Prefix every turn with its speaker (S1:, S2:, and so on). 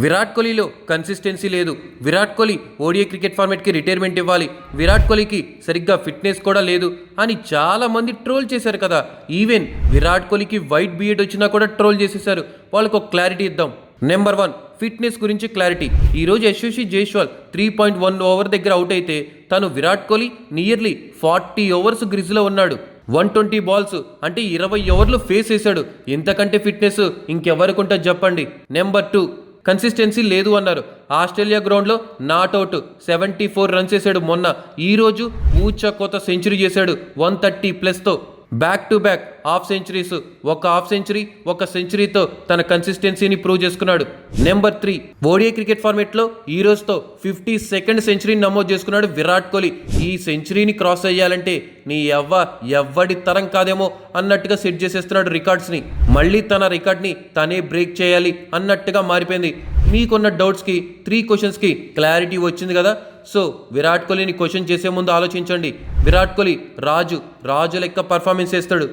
S1: విరాట్ కోహ్లీలో కన్సిస్టెన్సీ లేదు. Virat Kohli ODI cricket ఫార్మాట్కి రిటైర్మెంట్ ఇవ్వాలి, విరాట్ కోహ్లీకి సరిగ్గా ఫిట్నెస్ కూడా లేదు అని చాలామంది ట్రోల్ చేశారు కదా. ఈవెన్ విరాట్ కోహ్లీకి వైట్ బియర్డ్ వచ్చినా కూడా ట్రోల్ చేసేశారు. వాళ్ళకు ఒక క్లారిటీ ఇద్దాం. నెంబర్ 1, ఫిట్నెస్ గురించి క్లారిటీ. ఈరోజు యశస్వి జైస్వాల్ 3.1 ఓవర్ దగ్గర అవుట్ అయితే తను విరాట్ కోహ్లీ నియర్లీ 40 ఓవర్స్ గ్రిజ్లో ఉన్నాడు. 120 బాల్స్ అంటే 20 ఓవర్లు ఫేస్ చేశాడు. ఇంతకంటే ఫిట్నెస్ ఇంకెవరికి ఉంటుంది చెప్పండి. నెంబర్ 2, కన్సిస్టెన్సీ లేదు అన్నారు. ఆస్ట్రేలియా గ్రౌండ్లో నాట్అవుట్ 74 రన్స్ చేశాడు మొన్న. ఈరోజు ఊచకోత సెంచరీ చేశాడు 130+తో. Back to back half centuries, ఒక హాఫ్ సెంచరీ ఒక సెంచరీతో తన కన్సిస్టెన్సీని ప్రూవ్ చేసుకున్నాడు. నెంబర్ 3, ఓడిఐ క్రికెట్ ఫార్మేట్లో ఈ రోజుతో 52nd సెంచరీని నమోదు చేసుకున్నాడు విరాట్ కోహ్లీ. ఈ సెంచరీని క్రాస్ అయ్యాలంటే నీ ఎవ్వడి తరం కాదేమో అన్నట్టుగా సెట్ చేసేస్తున్నాడు రికార్డ్స్ని. మళ్ళీ తన రికార్డ్ని తనే బ్రేక్ చేయాలి అన్నట్టుగా మారిపోయింది. మీకున్న డౌట్స్కి 3 క్వశ్చన్స్కి క్లారిటీ వచ్చింది కదా. సో విరాట్ కోహ్లీని క్వశ్చన్ చేసే ముందు ఆలోచించండి. విరాట్ కోహ్లీ రాజు లెక్క పర్ఫార్మెన్స్ చేస్తాడు.